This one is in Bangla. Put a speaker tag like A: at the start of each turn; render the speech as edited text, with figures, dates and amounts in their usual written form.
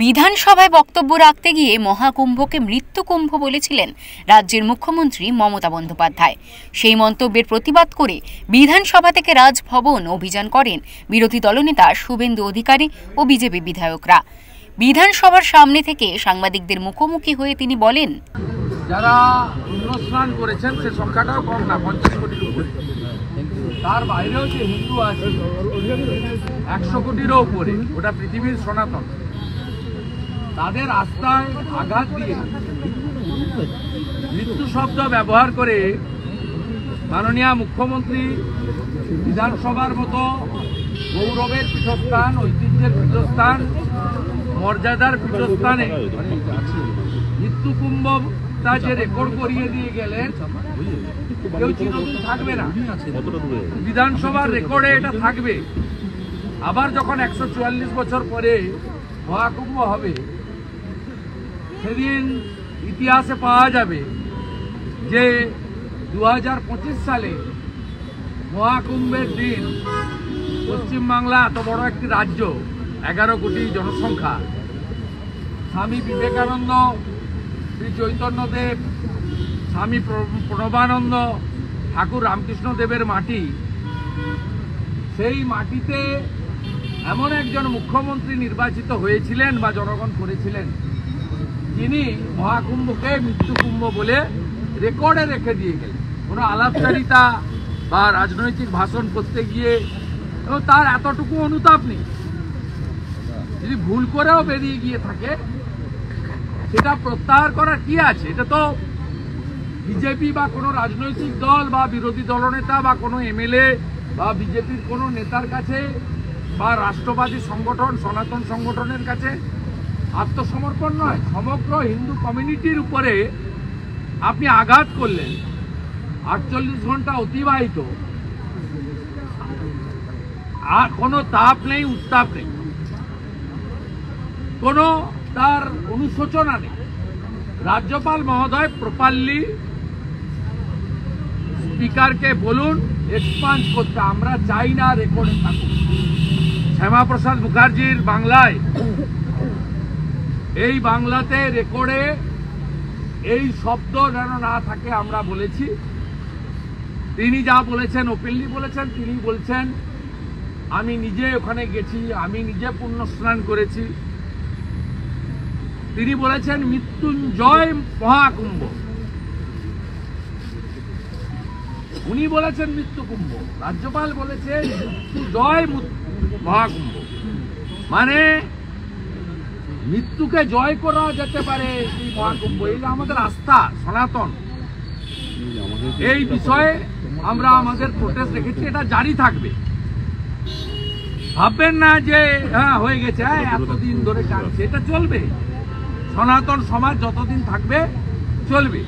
A: বিধানসভায় বক্তব্য রাখতে গিয়ে মহাকুম্ভকে মৃত্যুকুম্ভ বলেছিলেন রাজ্যের মুখ্যমন্ত্রী মমতা বন্দ্যোপাধ্যায়। সেই মন্তব্যের প্রতিবাদ করে বিধানসভা থেকে রাজভবন অভিযান করেন বিরোধী দলনেতা শুভেন্দু অধিকারী ও বিজেপি বিধায়করা। বিধানসভার সামনে থেকে সাংবাদিকদের মুখোমুখি হয়ে তিনি বলেন,
B: যারা পুণ্যস্নান করেছেন সে সংখ্যাটাও কম না, 50 কোটির উপরে। তার বাইরেও যে হিন্দু আছে 100 কোটিরও উপরে, ওটা পৃথিবীর সনাতন। তাদের আস্থায় আঘাত দিয়ে মৃত্যু শব্দ ব্যবহার করে মাননীয় মুখ্যমন্ত্রী বিধানসভার মতো গৌরবের পীঠস্থান, ঐতিহ্যের পীঠস্থান, মর্যাদার পীঠস্থানে মৃত্যুকুম্ভটা যে রেকর্ড করিয়ে দিয়ে গেলেন, কেউ চিরদিন থাকবে না। বিধানসভার রেকর্ডে এটা থাকবে। আবার যখন 144 বছর পরে মহাকুম্ভ হবে, সেদিন ইতিহাসে পাওয়া যাবে যে 2025 সালে মহাকুম্ভের দিন পশ্চিমবাংলা এত বড় একটি রাজ্য, 11 কোটি জনসংখ্যা, স্বামী বিবেকানন্দ, শ্রী চৈতন্যদেব, স্বামী প্রণবানন্দ, ঠাকুর রামকৃষ্ণ দেবের মাটি, সেই মাটিতে এমন একজন মুখ্যমন্ত্রী নির্বাচিত হয়েছিলেন বা জনগণ করেছিলেন, যিনি মহাকুম্ভকে মৃত্যুকুম্ভ বলে রেকর্ডে রেখে দিয়ে গেলেন। কোনো আলাপচারিতা বা রাজনৈতিক ভাষণ করতে গিয়ে এবং তার এতটুকু অনুতাপ নেই। যদি ভুল করেও বেরিয়ে গিয়ে থাকে, সেটা প্রত্যাহার করার কি আছে? এটা তো বিজেপি বা কোনো রাজনৈতিক দল বা বিরোধী দলনেতা বা কোনো এমএলএ বা বিজেপির কোনো নেতার কাছে বা রাষ্ট্রবাদী সংগঠন, সনাতন সংগঠনের কাছে আত্মসমর্পণ নয়। সমগ্র হিন্দু কমিউনিটির উপরে আপনি আঘাত করলেন। 48 ঘন্টা অতিবাহিত, আর কোনো তাপ নেই, উত্তাপ নেই, কোনো তার অনুশোচনা নেই। রাজ্যপাল মহোদয় প্রপারলি স্পিকারকে বলুন এক্সপাঞ্জ করতে, আমরা চাই না রেকর্ডে থাকুক। শ্যামাপ্রসাদ মুখার্জির বাংলায়, এই বাংলাতে রেকর্ডে এই শব্দ যেন না থাকে আমরা বলেছি। তিনি যা বলেছেন ওপেনলি বলেছেন। তিনি বলছেন আমি নিজে ওখানে গেছি, আমি নিজে পুণ্য স্নান করেছি। তিনি বলেছেন মৃত্যুঞ্জয় মহাকুম্ভ, উনি বলেছেন মৃত্যুকুম্ভ। রাজ্যপাল বলেছেন মৃত্যুজয় মহাকুম্ভ, মানে মৃত্যুকে জয় করা যেতে পারে এই মহাকুম্ভ। এই আমাদের আস্থা সনাতন। এই বিষয়ে আমরা আমাদের প্রোটেস্ট রেখেছি, এটা জারি থাকবে। ভাববেন না যে হ্যাঁ হয়ে গেছে, এতদিন ধরে কাটছে, এটা চলবে। সনাতন সমাজ যতদিন থাকবে চলবে।